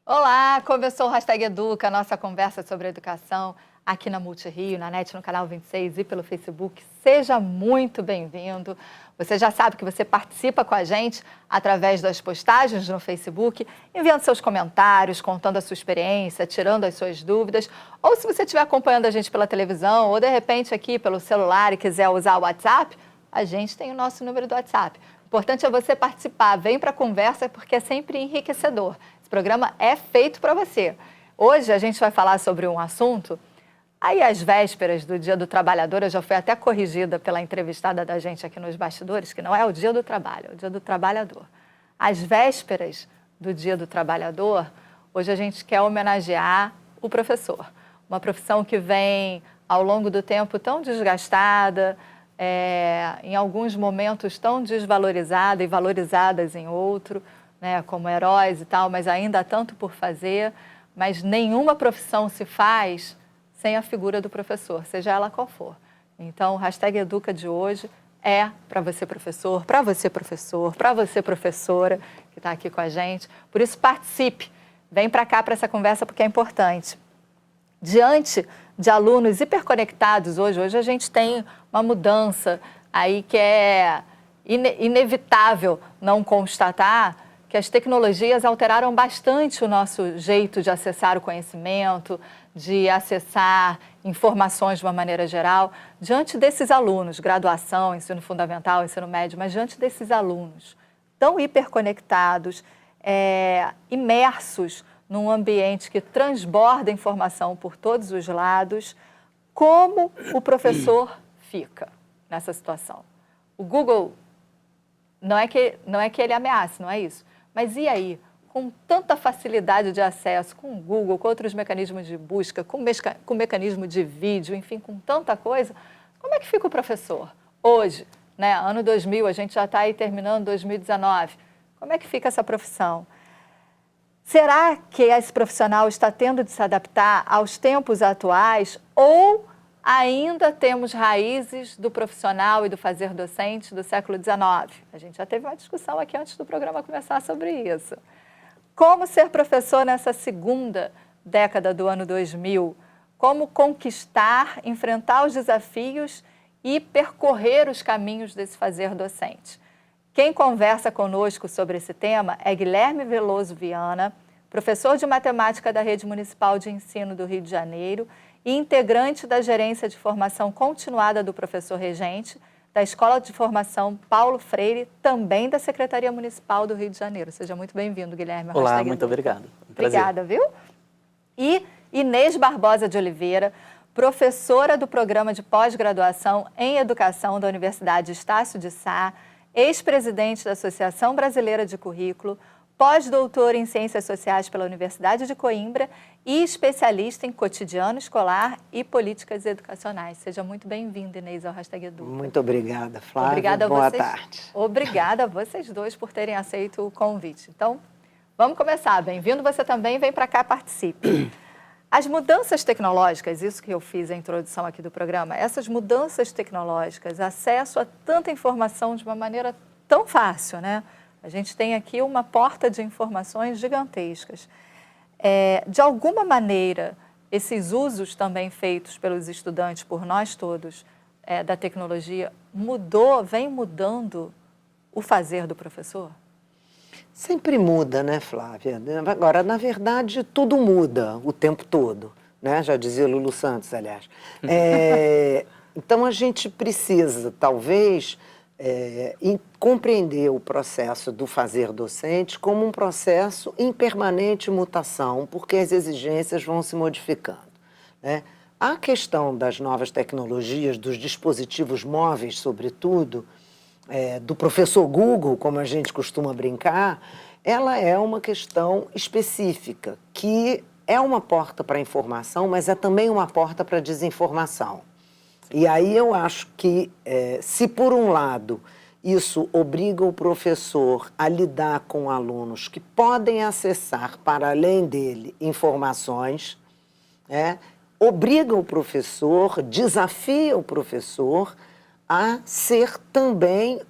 Olá, começou o Hashtag Educa, a nossa conversa sobre educação aqui na Multirio, na NET, no canal 26 e pelo Facebook. Seja muito bem-vindo. Você já sabe que você participa com a gente através das postagens no Facebook, enviando seus comentários, contando a sua experiência, tirando as suas dúvidas. Ou se você estiver acompanhando a gente pela televisão ou, de repente, aqui pelo celular e quiser usar o WhatsApp, a gente tem o nosso número do WhatsApp. O importante é você participar, vem para a conversa porque é sempre enriquecedor. Esse programa é feito para você. Hoje a gente vai falar sobre um assunto, aí às vésperas do Dia do Trabalhador, eu já fui até corrigida pela entrevistada da gente aqui nos bastidores, que não é o Dia do Trabalho, é o Dia do Trabalhador. Às vésperas do Dia do Trabalhador, hoje a gente quer homenagear o professor. Uma profissão que vem ao longo do tempo tão desgastada, em alguns momentos tão desvalorizada e valorizadas em outro, né, como heróis e tal, mas ainda há tanto por fazer, mas nenhuma profissão se faz sem a figura do professor, seja ela qual for. Então, o Hashtag Educa de hoje é para você professor, para você professor, para você professora que está aqui com a gente. Por isso, participe, vem para cá para essa conversa porque é importante. Diante de alunos hiperconectados hoje a gente tem uma mudança aí que é inevitável não constatar que as tecnologias alteraram bastante o nosso jeito de acessar o conhecimento, de acessar informações de uma maneira geral. Diante desses alunos, graduação, ensino fundamental, ensino médio, mas diante desses alunos tão hiperconectados, imersos num ambiente que transborda informação por todos os lados, como o professor fica nessa situação? O Google, não é que ele ameace, não é isso, mas e aí? Com tanta facilidade de acesso, com o Google, com outros mecanismos de busca, com mecanismo de vídeo, enfim, com tanta coisa, como é que fica o professor? Hoje, né, ano 2000, a gente já está aí terminando 2019, como é que fica essa profissão? Será que esse profissional está tendo de se adaptar aos tempos atuais ou ainda temos raízes do profissional e do fazer docente do século XIX? A gente já teve uma discussão aqui antes do programa começar sobre isso. Como ser professor nessa segunda década do ano 2000? Como conquistar, enfrentar os desafios e percorrer os caminhos desse fazer docente? Quem conversa conosco sobre esse tema é Guilherme Veloso Viana, professor de matemática da Rede Municipal de Ensino do Rio de Janeiro e integrante da Gerência de Formação Continuada do Professor Regente, da Escola de Formação Paulo Freire, também da Secretaria Municipal do Rio de Janeiro. Seja muito bem-vindo, Guilherme. Olá, muito obrigado. Obrigada, viu? E Inês Barbosa de Oliveira, professora do Programa de Pós-Graduação em Educação da Universidade Estácio de Sá, ex-presidente da Associação Brasileira de Currículo, pós-doutor em Ciências Sociais pela Universidade de Coimbra e especialista em cotidiano escolar e políticas educacionais. Seja muito bem-vinda, Inês, ao Hashtag Educa. Muito obrigada, Flávia. Obrigada a Boa vocês, tarde. Obrigada a vocês dois por terem aceito o convite. Então, vamos começar. Bem-vindo você também, vem para cá, participe. As mudanças tecnológicas, isso que eu fiz a introdução aqui do programa, essas mudanças tecnológicas, acesso a tanta informação de uma maneira tão fácil, né? A gente tem aqui uma porta de informações gigantescas. De alguma maneira, esses usos também feitos pelos estudantes, por nós todos, da tecnologia, vem mudando o fazer do professor? Sempre muda, né, Flávia? Agora, na verdade, tudo muda o tempo todo, né? Já dizia Lulu Santos, aliás. Então, a gente precisa, talvez, compreender o processo do fazer docente como um processo em permanente mutação, porque as exigências vão se modificando, né? A questão das novas tecnologias, dos dispositivos móveis, sobretudo, do professor Google, como a gente costuma brincar, ela é uma questão específica, que é uma porta para a informação, mas é também uma porta para a desinformação. E aí eu acho que, se por um lado isso obriga o professor a lidar com alunos que podem acessar, para além dele, informações, obriga o professor, desafia o professor a ser também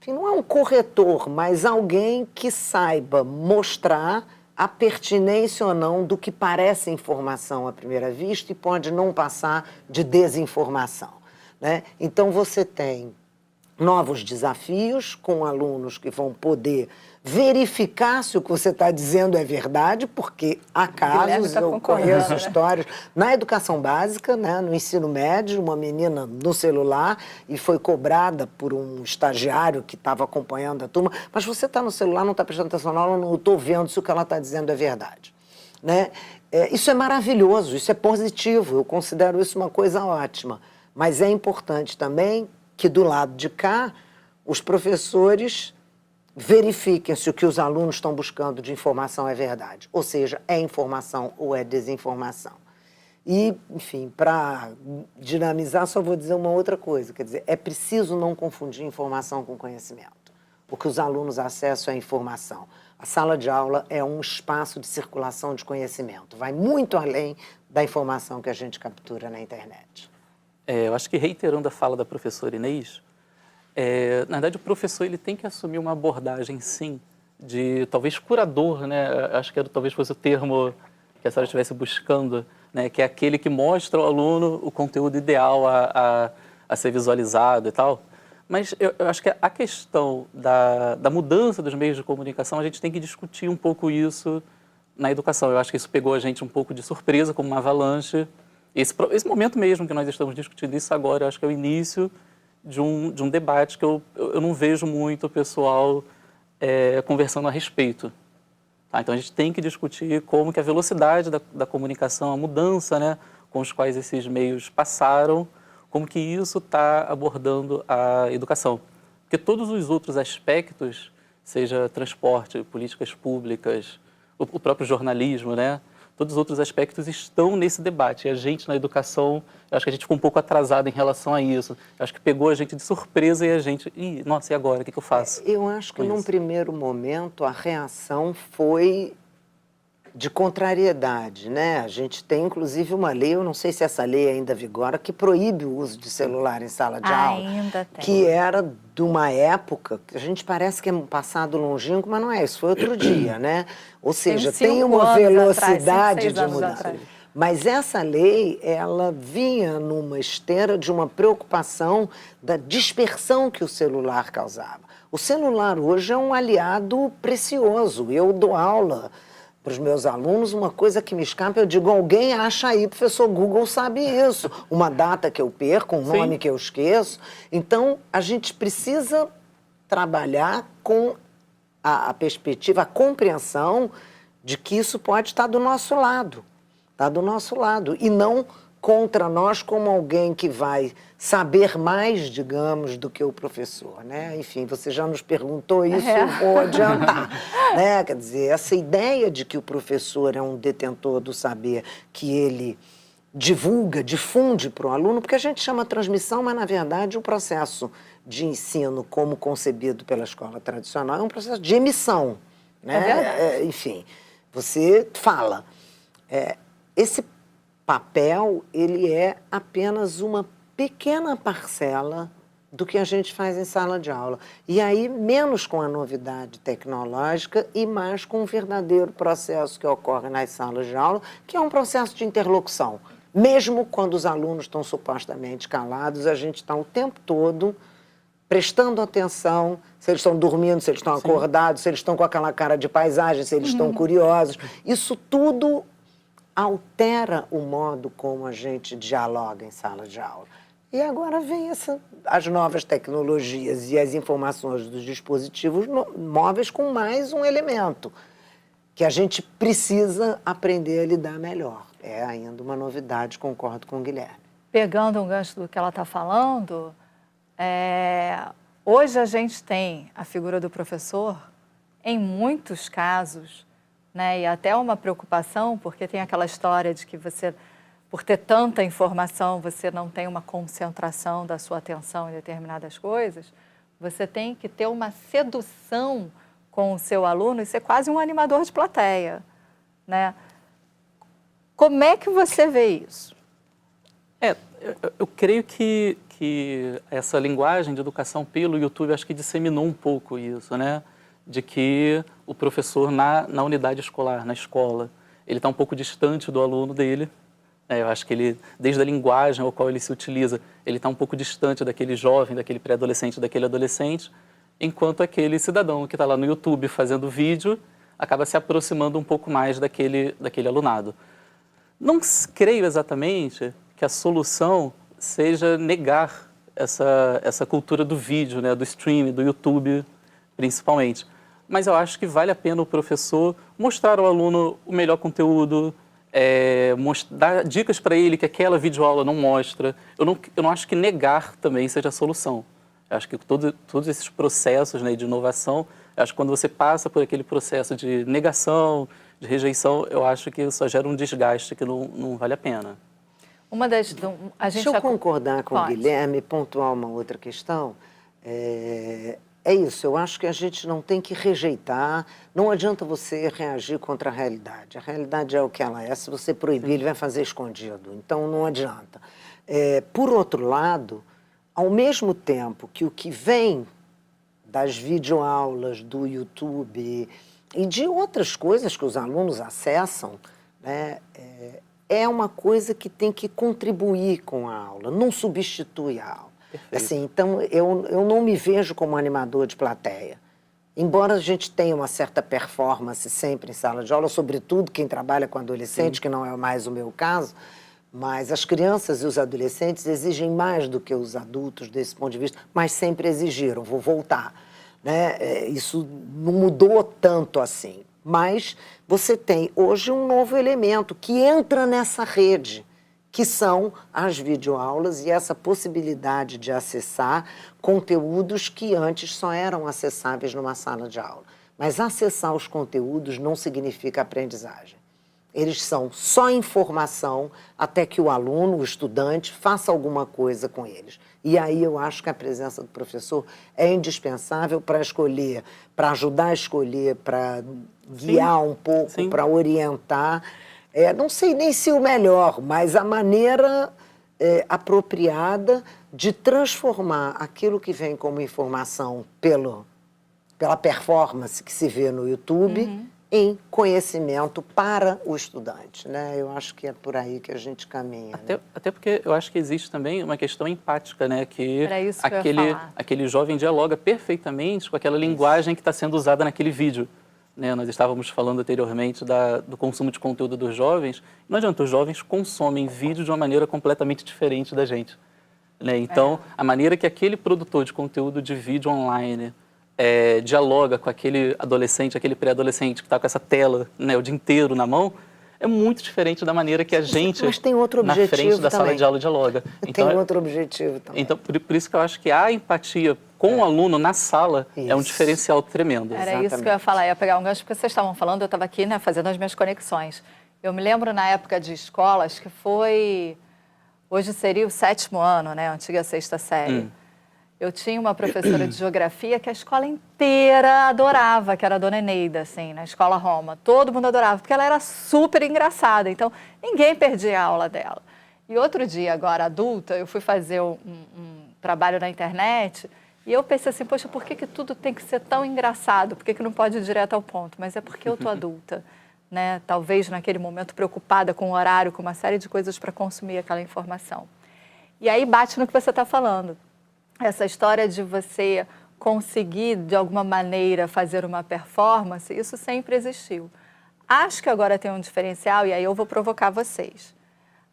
enfim, não é um corretor, mas alguém que saiba mostrar a pertinência ou não do que parece informação à primeira vista e pode não passar de desinformação, né? Então, você tem novos desafios com alunos que vão poder verificar se o que você está dizendo é verdade, porque há casos, eu conheço histórias, na educação básica, né, no ensino médio, uma menina no celular e foi cobrada por um estagiário que estava acompanhando a turma, mas você está no celular, não está prestando atenção na aula, não estou vendo se o que ela está dizendo é verdade, né? Isso é maravilhoso, isso é positivo, eu considero isso uma coisa ótima, mas é importante também que do lado de cá, os professores verifiquem se o que os alunos estão buscando de informação é verdade. Ou seja, é informação ou é desinformação. E, enfim, para dinamizar, só vou dizer uma outra coisa. Quer dizer, é preciso não confundir informação com conhecimento. O que os alunos acessam é informação. A sala de aula é um espaço de circulação de conhecimento. Vai muito além da informação que a gente captura na internet. Eu acho que, reiterando a fala da professora Inês, na verdade, o professor ele tem que assumir uma abordagem, sim, de talvez curador, né? Acho que talvez fosse o termo que a senhora estivesse buscando, né? Que é aquele que mostra ao aluno o conteúdo ideal a ser visualizado e tal. Mas eu acho que a questão da mudança dos meios de comunicação, a gente tem que discutir um pouco isso na educação. Eu acho que isso pegou a gente um pouco de surpresa, como uma avalanche. Esse momento mesmo que nós estamos discutindo isso agora, eu acho que é o início de um debate que eu não vejo muito o pessoal conversando a respeito. Tá? Então, a gente tem que discutir como que a velocidade da comunicação, a mudança, né, com os quais esses meios passaram, como que isso está abordando a educação. Porque todos os outros aspectos, seja transporte, políticas públicas, o próprio jornalismo, né, todos os outros aspectos estão nesse debate. E a gente, na educação, eu acho que a gente ficou um pouco atrasado em relação a isso. Eu acho que pegou a gente de surpresa e a gente... nossa, e agora? O que eu faço? Eu acho que, num primeiro momento, a reação foi de contrariedade, né? A gente tem, inclusive, uma lei, eu não sei se essa lei ainda vigora, que proíbe o uso de celular em sala de aula. Ainda tem. Que era de uma época, que a gente parece que é um passado longínquo, mas não é, isso foi outro dia, né? Ou seja, tem uma velocidade de mudança. Mas essa lei, ela vinha numa esteira de uma preocupação da dispersão que o celular causava. O celular hoje é um aliado precioso. Eu dou aula para os meus alunos, uma coisa que me escapa, eu digo, alguém acha aí, professor Google sabe isso, uma data que eu perco, um nome que eu esqueço. Então, a gente precisa trabalhar com a perspectiva, a compreensão de que isso pode estar do nosso lado, e não contra nós como alguém que vai saber mais, digamos, do que o professor, né? Enfim, você já nos perguntou isso, eu vou adiantar, né? Quer dizer, essa ideia de que o professor é um detentor do saber, que ele divulga, difunde para o aluno, porque a gente chama transmissão, mas, na verdade, o processo de ensino, como concebido pela escola tradicional, é um processo de emissão, né? Enfim, você fala. Esse papel, ele é apenas uma pequena parcela do que a gente faz em sala de aula. E aí, menos com a novidade tecnológica e mais com o verdadeiro processo que ocorre nas salas de aula, que é um processo de interlocução. Mesmo quando os alunos estão supostamente calados, a gente está o tempo todo prestando atenção, se eles estão dormindo, se eles estão acordados, se eles estão com aquela cara de paisagem, se eles estão curiosos. Isso tudo altera o modo como a gente dialoga em sala de aula. E agora vem as novas tecnologias e as informações dos dispositivos móveis com mais um elemento que a gente precisa aprender a lidar melhor. É ainda uma novidade, concordo com o Guilherme. Pegando um gancho do que ela está falando, hoje a gente tem a figura do professor, em muitos casos, né, e até uma preocupação, porque tem aquela história de que você, por ter tanta informação, você não tem uma concentração da sua atenção em determinadas coisas, você tem que ter uma sedução com o seu aluno e ser quase um animador de plateia, né? Como é que você vê isso? Eu creio que essa linguagem de educação pelo YouTube, acho que disseminou um pouco isso, né? de que o professor na unidade escolar, na escola, ele está um pouco distante do aluno dele. Eu acho que ele, desde a linguagem ao qual ele se utiliza, ele está um pouco distante daquele jovem, daquele pré-adolescente, daquele adolescente, enquanto aquele cidadão que está lá no YouTube fazendo vídeo acaba se aproximando um pouco mais daquele alunado. Não creio exatamente que a solução seja negar essa cultura do vídeo, né, do streaming, do YouTube, principalmente. Mas eu acho que vale a pena o professor mostrar ao aluno o melhor conteúdo, dar dicas para ele que aquela videoaula não mostra. Eu não acho que negar também seja a solução. Eu acho que todos esses processos, né, de inovação, eu acho que quando você passa por aquele processo de negação, de rejeição, eu acho que só gera um desgaste que não vale a pena. Deixa eu concordar com o Guilherme e pontuar uma outra questão. É isso, eu acho que a gente não tem que rejeitar, não adianta você reagir contra a realidade. A realidade é o que ela é, se você proibir, ele vai fazer escondido, então não adianta. Por outro lado, ao mesmo tempo que o que vem das videoaulas, do YouTube e de outras coisas que os alunos acessam, né, é uma coisa que tem que contribuir com a aula, não substitui a aula. Assim, então, eu não me vejo como animador de plateia. Embora a gente tenha uma certa performance sempre em sala de aula, sobretudo quem trabalha com adolescente, que não é mais o meu caso, mas as crianças e os adolescentes exigem mais do que os adultos desse ponto de vista, mas sempre exigiram, vou voltar. Né? Isso não mudou tanto assim. Mas você tem hoje um novo elemento que entra nessa rede, que são as videoaulas e essa possibilidade de acessar conteúdos que antes só eram acessáveis numa sala de aula. Mas acessar os conteúdos não significa aprendizagem. Eles são só informação até que o aluno, o estudante, faça alguma coisa com eles. E aí eu acho que a presença do professor é indispensável para escolher, para ajudar a escolher, para guiar um pouco, para orientar. Não sei nem se o melhor, mas a maneira apropriada de transformar aquilo que vem como informação pela performance que se vê no YouTube em conhecimento para o estudante. Né? Eu acho que é por aí que a gente caminha. Até porque eu acho que existe também uma questão empática, né? Que era isso que eu ia falar. Aquele jovem dialoga perfeitamente com aquela linguagem que está sendo usada naquele vídeo. Né, nós estávamos falando anteriormente do consumo de conteúdo dos jovens. Não adianta, os jovens consomem vídeo de uma maneira completamente diferente da gente. Né? Então, a maneira que aquele produtor de conteúdo de vídeo online dialoga com aquele adolescente, aquele pré-adolescente que está com essa tela, né, o dia inteiro na mão, é muito diferente da maneira que a gente, mas tem outro objetivo na frente da também. sala de aula, dialoga. Então, tem outro objetivo também. Então, por isso que eu acho que a empatia com o aluno na sala é um diferencial tremendo. Era exatamente isso que eu ia falar, ia pegar um gancho, porque vocês estavam falando, eu estava aqui, né, fazendo as minhas conexões. Eu me lembro na época de escolas que foi, hoje seria o 7º ano, né, a antiga 6ª série. Eu tinha uma professora de geografia que a escola inteira adorava, que era a dona Eneida, assim, na escola Roma. Todo mundo adorava, porque ela era super engraçada, então ninguém perdia a aula dela. E outro dia, agora adulta, eu fui fazer um trabalho na internet e eu pensei assim, poxa, por que tudo tem que ser tão engraçado? Por que não pode ir direto ao ponto? Mas é porque eu tô adulta, né? Talvez naquele momento preocupada com o horário, com uma série de coisas para consumir aquela informação. E aí bate no que você está falando. Essa história de você conseguir, de alguma maneira, fazer uma performance, isso sempre existiu. Acho que agora tem um diferencial, e aí eu vou provocar vocês.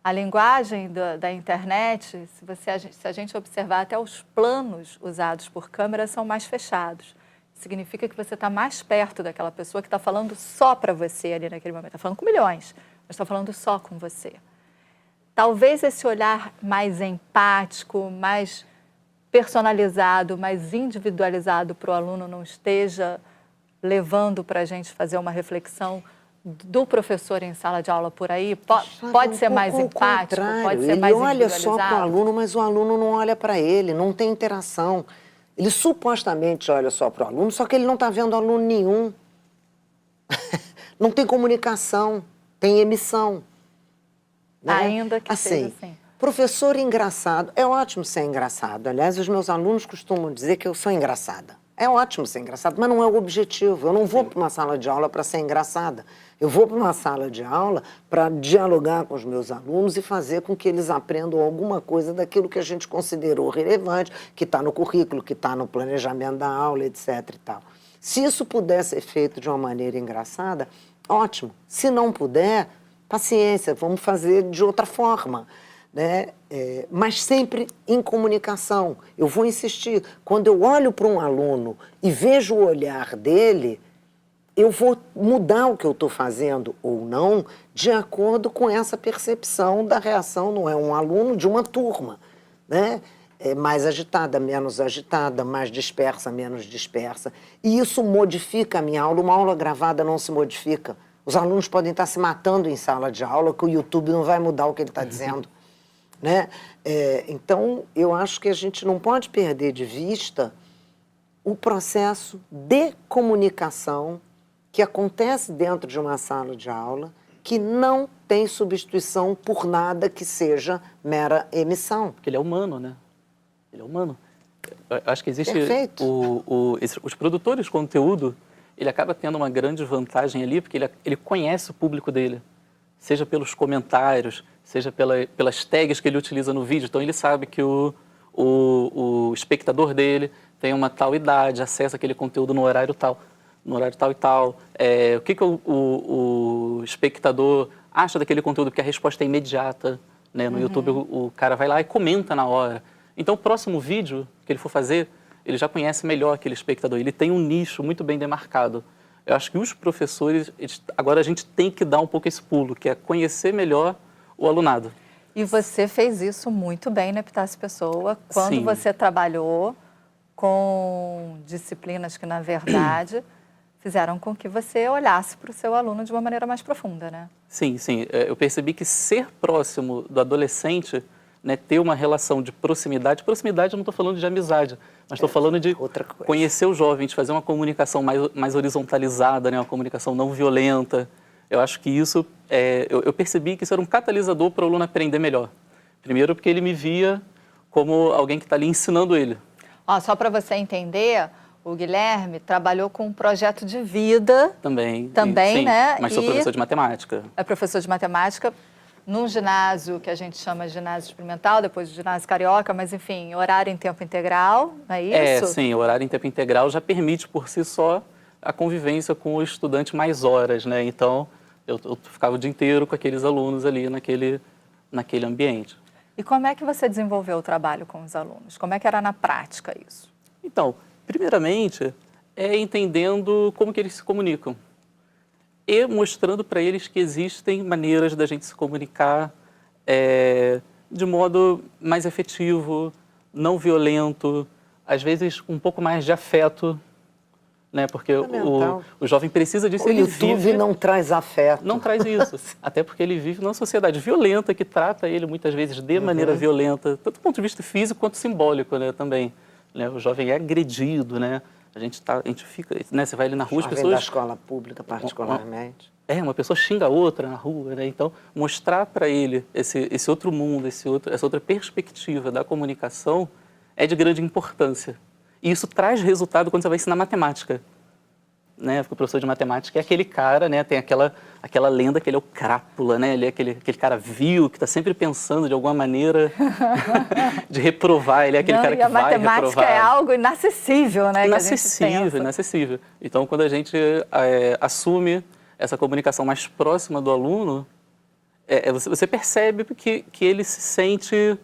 A linguagem da internet, se a gente observar, até os planos usados por câmera são mais fechados. Significa que você está mais perto daquela pessoa que está falando só para você ali naquele momento. Está falando com milhões, mas está falando só com você. Talvez esse olhar mais empático, mais personalizado, mais individualizado para o aluno não esteja levando para a gente fazer uma reflexão do professor em sala de aula por aí? Pode ser mais empático, pode ser mais individualizado? Ele olha só para o aluno, mas o aluno não olha para ele, não tem interação. Ele supostamente olha só para o aluno, só que ele não está vendo aluno nenhum. Não tem comunicação, tem emissão. Né? Ainda que seja assim. Professor engraçado, é ótimo ser engraçado. Aliás, os meus alunos costumam dizer que eu sou engraçada. É ótimo ser engraçado, mas não é o objetivo. Eu não vou para uma sala de aula para ser engraçada. Eu vou para uma sala de aula para dialogar com os meus alunos e fazer com que eles aprendam alguma coisa daquilo que a gente considerou relevante, que está no currículo, que está no planejamento da aula, etc. e tal. Se isso puder ser feito de uma maneira engraçada, ótimo. Se não puder, paciência, vamos fazer de outra forma. Né? Mas sempre em comunicação. Eu vou insistir. Quando eu olho para um aluno e vejo o olhar dele, eu vou mudar o que eu estou fazendo ou não de acordo com essa percepção da reação. Não é um aluno de uma turma, né? Mais agitada, menos agitada, mais dispersa, menos dispersa. E isso modifica a minha aula. Uma aula gravada não se modifica. Os alunos podem estar se matando em sala de aula, que o YouTube não vai mudar o que ele está dizendo. Né? Então, eu acho que a gente não pode perder de vista o processo de comunicação que acontece dentro de uma sala de aula, que não tem substituição por nada que seja mera emissão. Porque ele é humano, né? Ele é humano. Eu acho que existe... Perfeito. Os produtores de conteúdo, ele acaba tendo uma grande vantagem ali, porque ele conhece o público dele. Seja pelos comentários, seja pelas tags que ele utiliza no vídeo. Então, ele sabe que o espectador dele tem uma tal idade, acessa aquele conteúdo no horário tal e tal. O que o espectador acha daquele conteúdo, porque a resposta é imediata. Né? No YouTube, o cara vai lá e comenta na hora. Então, o próximo vídeo que ele for fazer, ele já conhece melhor aquele espectador. Ele tem um nicho muito bem demarcado. Eu acho que os professores, agora a gente tem que dar um pouco esse pulo, que é conhecer melhor o alunado. E você fez isso muito bem na Epitácio Pessoa, quando Sim. você trabalhou com disciplinas que, na verdade, fizeram com que você olhasse para o seu aluno de uma maneira mais profunda, né? Sim, sim. Eu percebi que ser próximo do adolescente, né, ter uma relação de proximidade eu não estou falando de amizade, mas estou falando de conhecer o jovem, de fazer uma comunicação mais horizontalizada, né, uma comunicação não violenta. Eu acho que isso, eu percebi que isso era um catalisador para o aluno aprender melhor. Primeiro porque ele me via como alguém que está ali ensinando ele. Só para você entender, o Guilherme trabalhou com um projeto de vida. Também, sim, né? Mas sou professor de matemática. É professor de matemática num ginásio que a gente chama de ginásio experimental, depois de ginásio carioca, mas enfim, horário em tempo integral, não é isso? Sim, o horário em tempo integral já permite por si só a convivência com o estudante mais horas, né? Então, eu ficava o dia inteiro com aqueles alunos ali naquele ambiente. E como é que você desenvolveu o trabalho com os alunos? Como é que era na prática isso? Então, primeiramente, entendendo como que eles se comunicam. E mostrando para eles que existem maneiras da gente se comunicar de modo mais efetivo, não violento, às vezes um pouco mais de afeto, né? Porque o jovem precisa disso. O YouTube não traz afeto. Não traz isso, até porque ele vive numa sociedade violenta que trata ele muitas vezes de maneira violenta, tanto do ponto de vista físico quanto simbólico, né? Também. Né? O jovem é agredido, né? A gente fica, né? Você vai ali na rua, as pessoas... da escola pública, particularmente. Uma pessoa xinga a outra na rua, né? Então, mostrar para ele esse outro mundo, essa outra perspectiva da comunicação é de grande importância. E isso traz resultado quando você vai ensinar matemática. Né? Porque o professor de matemática é aquele cara, né? Tem aquela lenda que ele é o crápula, né? Ele é aquele cara vil, que está sempre pensando de alguma maneira de reprovar. Ele é aquele cara que vai reprovar. E a matemática é algo inacessível, né? Inacessível. Então, quando a gente assume essa comunicação mais próxima do aluno, você percebe que ele se sente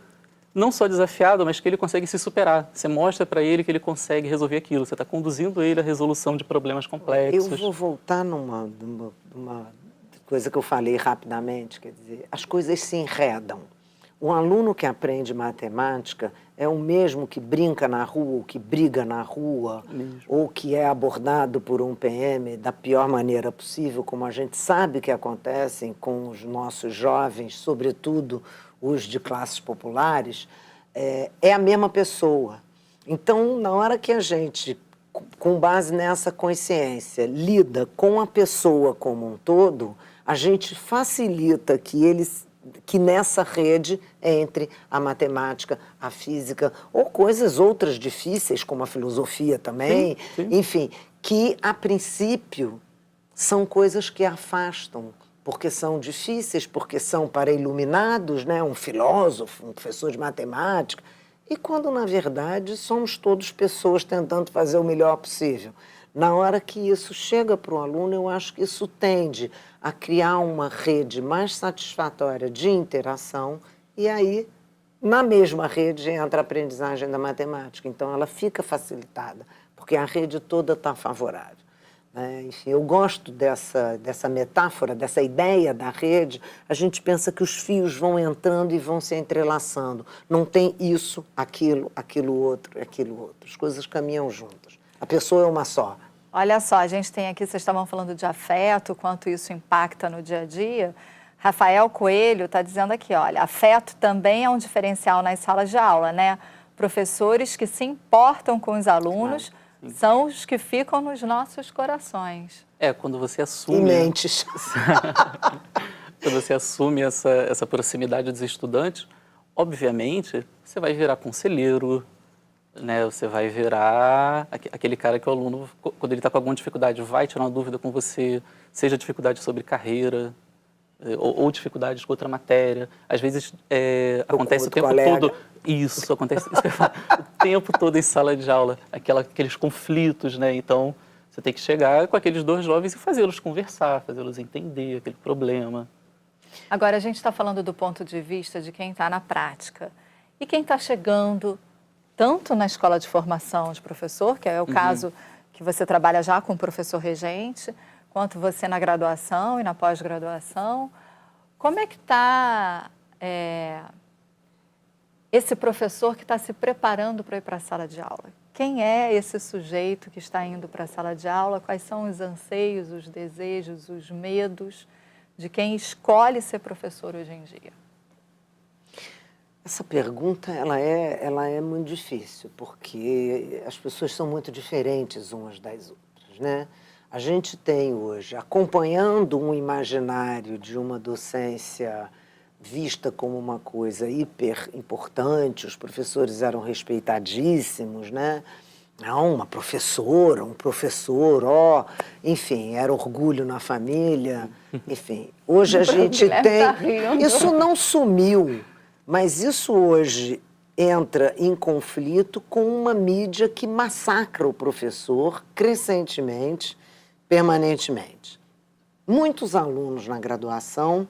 não só desafiado, mas que ele consegue se superar. Você mostra para ele que ele consegue resolver aquilo. Você está conduzindo ele à resolução de problemas complexos. Eu vou voltar numa coisa que eu falei rapidamente, quer dizer, as coisas se enredam. Um aluno que aprende matemática é o mesmo que brinca na rua, ou que briga na rua, ou que é abordado por um PM da pior maneira possível, como a gente sabe que acontecem com os nossos jovens, sobretudo os de classes populares, é a mesma pessoa. Então, na hora que a gente, com base nessa consciência, lida com a pessoa como um todo, a gente facilita que eles que nessa rede entre a matemática, a física, ou coisas outras difíceis, como a filosofia também, sim. enfim, que a princípio são coisas que afastam, porque são difíceis, porque são para iluminados, né? Um filósofo, um professor de matemática, e quando, na verdade, somos todos pessoas tentando fazer o melhor possível. Na hora que isso chega para o aluno, eu acho que isso tende a criar uma rede mais satisfatória de interação, e aí, na mesma rede, entra a aprendizagem da matemática. Então, ela fica facilitada, porque a rede toda está favorável. Enfim, eu gosto dessa metáfora, dessa ideia da rede. A gente pensa que os fios vão entrando e vão se entrelaçando. Não tem isso, aquilo outro. As coisas caminham juntas. A pessoa é uma só. Olha só, a gente tem aqui, vocês estavam falando de afeto, quanto isso impacta no dia a dia. Rafael Coelho está dizendo aqui, olha, afeto também é um diferencial nas salas de aula, né? Professores que se importam com os alunos são os que ficam nos nossos corações. Quando você assume... E mentes. Quando você assume essa proximidade dos estudantes, obviamente, você vai virar conselheiro, né? Você vai virar aquele cara que o aluno, quando ele está com alguma dificuldade, vai tirar uma dúvida com você, seja dificuldade sobre carreira, ou dificuldades com outra matéria. Às vezes acontece o tempo todo. Isso, acontece isso que eu falo, o tempo todo em sala de aula, aqueles conflitos, né? Então, você tem que chegar com aqueles dois jovens e fazê-los conversar, fazê-los entender aquele problema. Agora, a gente está falando do ponto de vista de quem está na prática. E quem está chegando tanto na escola de formação de professor, que é o caso que você trabalha já com o professor regente, quanto você na graduação e na pós-graduação. Como é que está esse professor que está se preparando para ir para a sala de aula? Quem é esse sujeito que está indo para a sala de aula? Quais são os anseios, os desejos, os medos de quem escolhe ser professor hoje em dia? Essa pergunta ela é muito difícil, porque as pessoas são muito diferentes umas das outras, né? A gente tem hoje, acompanhando um imaginário de uma docência vista como uma coisa hiper importante, os professores eram respeitadíssimos, né? Não, uma professora, um professor, enfim, era orgulho na família, enfim. Hoje a gente tem... Isso não sumiu, mas isso hoje entra em conflito com uma mídia que massacra o professor crescentemente, permanentemente. Muitos alunos na graduação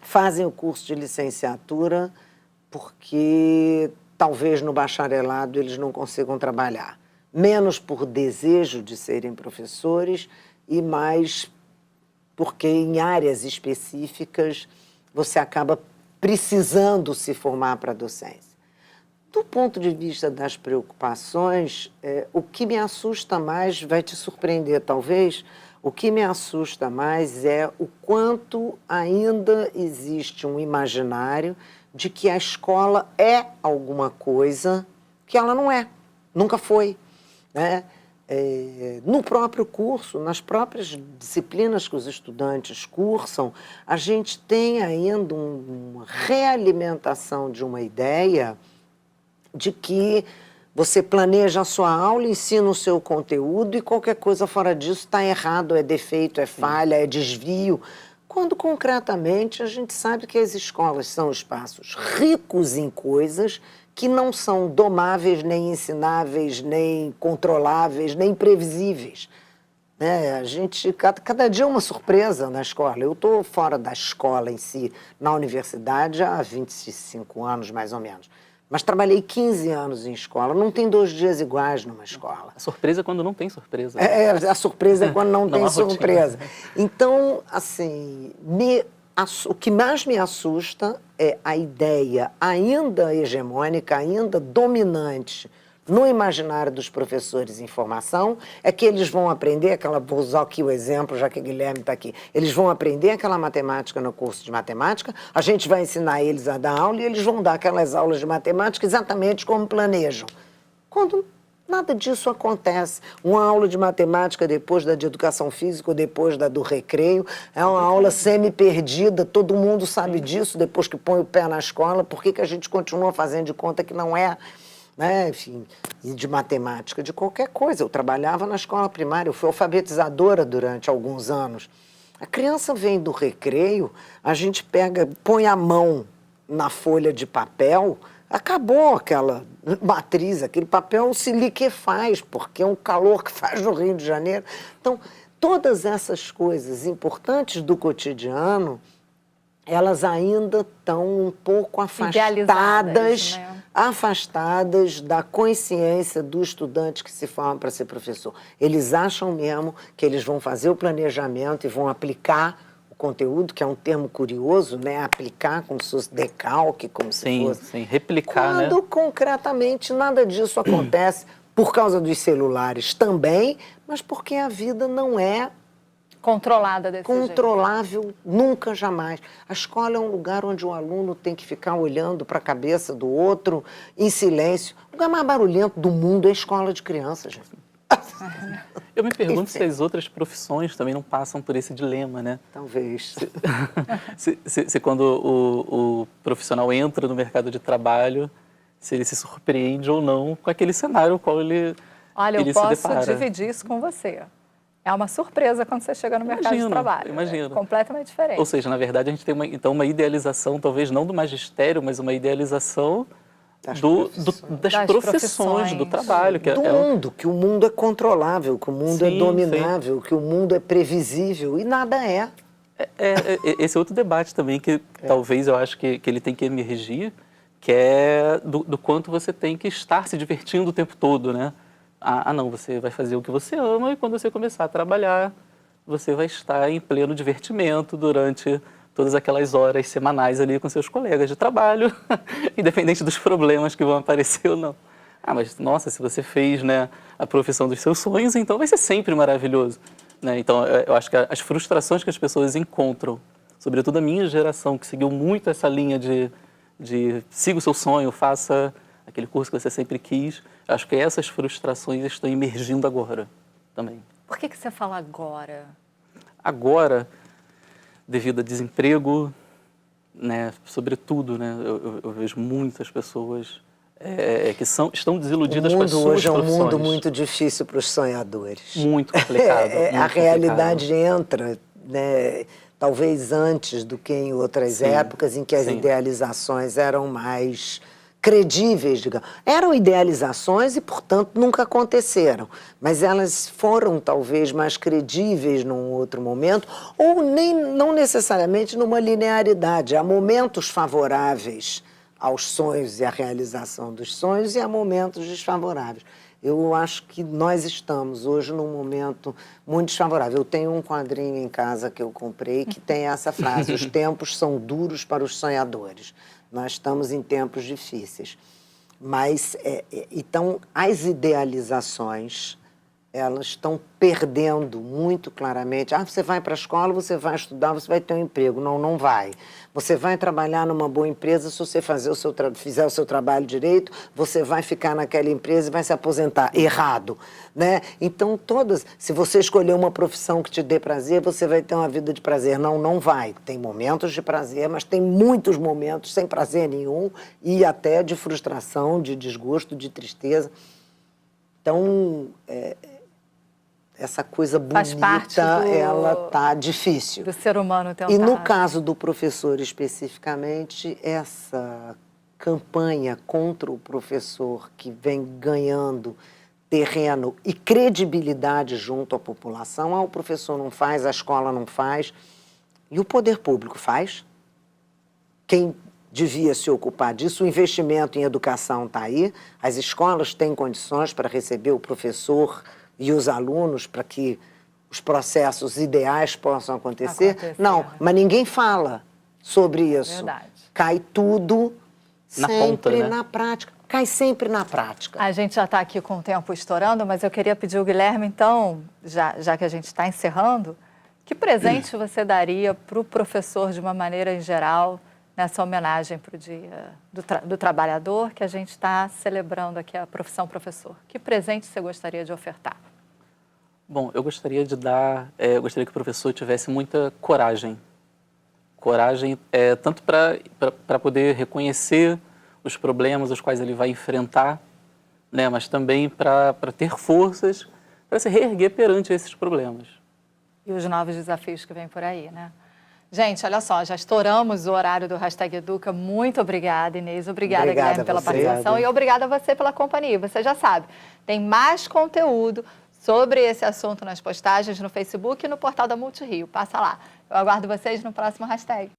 fazem o curso de licenciatura porque talvez no bacharelado eles não consigam trabalhar. Menos por desejo de serem professores e mais porque em áreas específicas você acaba precisando se formar para a docência. Do ponto de vista das preocupações, o que me assusta mais, vai te surpreender talvez, o que me assusta mais é o quanto ainda existe um imaginário de que a escola é alguma coisa que ela não é, nunca foi, né? No próprio curso, nas próprias disciplinas que os estudantes cursam, a gente tem ainda uma realimentação de uma ideia de que você planeja a sua aula, ensina o seu conteúdo e qualquer coisa fora disso está errado, é defeito, é falha, é desvio. Quando, concretamente, a gente sabe que as escolas são espaços ricos em coisas que não são domáveis, nem ensináveis, nem controláveis, nem previsíveis. A gente, cada dia é uma surpresa na escola. Eu estou fora da escola em si, na universidade, há 25 anos, mais ou menos. Mas trabalhei 15 anos em escola. Não tem 2 dias iguais numa escola. A surpresa é quando não tem surpresa. A surpresa é quando não tem surpresa. Então, assim, o que mais me assusta é a ideia ainda hegemônica, ainda dominante no imaginário dos professores em formação, é que eles vão aprender vou usar aqui o exemplo, já que o Guilherme está aqui, eles vão aprender aquela matemática no curso de matemática, a gente vai ensinar eles a dar aula e eles vão dar aquelas aulas de matemática exatamente como planejam. Quando Nada disso acontece. Uma aula de matemática depois da de educação física ou depois da do recreio é uma aula semi-perdida, todo mundo sabe disso depois que põe o pé na escola. Por que a gente continua fazendo de conta que não é, né? Enfim, de matemática, de qualquer coisa. Eu trabalhava na escola primária, eu fui alfabetizadora durante alguns anos. A criança vem do recreio, a gente põe a mão na folha de papel, acabou aquela matriz, aquele papel se liquefaz, porque é um calor que faz no Rio de Janeiro. Então, todas essas coisas importantes do cotidiano, elas ainda estão um pouco afastadas, né? Afastadas da consciência do estudante que se forma para ser professor. Eles acham mesmo que eles vão fazer o planejamento e vão aplicar o conteúdo, que é um termo curioso, né? Aplicar como se fosse decalque, como se fosse... Sim, replicar, né? Quando concretamente nada disso acontece por causa dos celulares também, mas porque a vida não é controlada desse jeito. Controlável nunca, jamais. A escola é um lugar onde o aluno tem que ficar olhando para a cabeça do outro em silêncio. O lugar mais barulhento do mundo é a escola de crianças, gente. Eu me pergunto se as outras profissões também não passam por esse dilema, né? Talvez. Se quando o profissional entra no mercado de trabalho, se ele se surpreende ou não com aquele cenário ao qual ele Olha, ele eu se posso depara. dividir isso com você. É uma surpresa quando você chega no mercado de trabalho. Imagino. É completamente diferente. Ou seja, na verdade, a gente tem uma idealização, talvez não do magistério, mas uma idealização das profissões, do trabalho. Do mundo, que o mundo é controlável, que o mundo é dominável, que o mundo é previsível, e nada é. Esse é outro debate também que talvez eu acho que ele tem que emergir, que é do quanto você tem que estar se divertindo o tempo todo, né? Não, você vai fazer o que você ama e quando você começar a trabalhar, você vai estar em pleno divertimento durante todas aquelas horas semanais ali com seus colegas de trabalho, independente dos problemas que vão aparecer ou não. Mas nossa, se você fez, né, a profissão dos seus sonhos, então vai ser sempre maravilhoso, né? Então, eu acho que as frustrações que as pessoas encontram, sobretudo a minha geração, que seguiu muito essa linha de siga o seu sonho, faça aquele curso que você sempre quis, acho que essas frustrações estão emergindo agora também. Por que você fala agora? Agora, devido a desemprego, né, sobretudo, né, eu vejo muitas pessoas que estão desiludidas com as suas profissões. Hoje é um mundo muito difícil para os sonhadores. Muito complicado. A realidade entra, né, talvez antes do que em outras épocas em que as idealizações eram mais credíveis, digamos. Eram idealizações e, portanto, nunca aconteceram. Mas elas foram, talvez, mais credíveis num outro momento, ou não necessariamente numa linearidade. Há momentos favoráveis aos sonhos e à realização dos sonhos e há momentos desfavoráveis. Eu acho que nós estamos hoje num momento muito desfavorável. Eu tenho um quadrinho em casa que eu comprei que tem essa frase: os tempos são duros para os sonhadores. Nós estamos em tempos difíceis. Mas, então, as idealizações, elas estão perdendo muito claramente. Você vai para a escola, você vai estudar, você vai ter um emprego. Não, não vai. Você vai trabalhar numa boa empresa, se você fizer o seu trabalho direito, você vai ficar naquela empresa e vai se aposentar. Errado, né? Então, se você escolher uma profissão que te dê prazer, você vai ter uma vida de prazer. Não, não vai. Tem momentos de prazer, mas tem muitos momentos sem prazer nenhum e até de frustração, de desgosto, de tristeza. Então, essa coisa bonita, ela tá difícil. Do ser humano tentar. E no caso do professor especificamente, essa campanha contra o professor que vem ganhando terreno e credibilidade junto à população, o professor não faz, a escola não faz, e o poder público faz. Quem devia se ocupar disso, o investimento em educação está aí, as escolas têm condições para receber o professor e os alunos para que os processos ideais possam acontecer. Não, mas ninguém fala sobre isso. Verdade. Cai tudo sempre na prática. Cai sempre na prática. A gente já está aqui com o tempo estourando, mas eu queria pedir ao Guilherme, então, já que a gente está encerrando, que presente você daria para o professor de uma maneira em geral, nessa homenagem para o Dia do Trabalhador, que a gente está celebrando aqui a profissão professor. Que presente você gostaria de ofertar? Bom, eu gostaria de eu gostaria que o professor tivesse muita coragem. Coragem tanto para poder reconhecer os problemas os quais ele vai enfrentar, né, mas também para ter forças para se reerguer perante esses problemas. E os novos desafios que vêm por aí, né? Gente, olha só, já estouramos o horário do Hashtag Educa. Muito obrigada, Inês. Obrigada, Guilherme, pela participação. E obrigada a você pela companhia. Você já sabe, tem mais conteúdo sobre esse assunto nas postagens no Facebook e no portal da Multirio. Passa lá. Eu aguardo vocês no próximo Hashtag.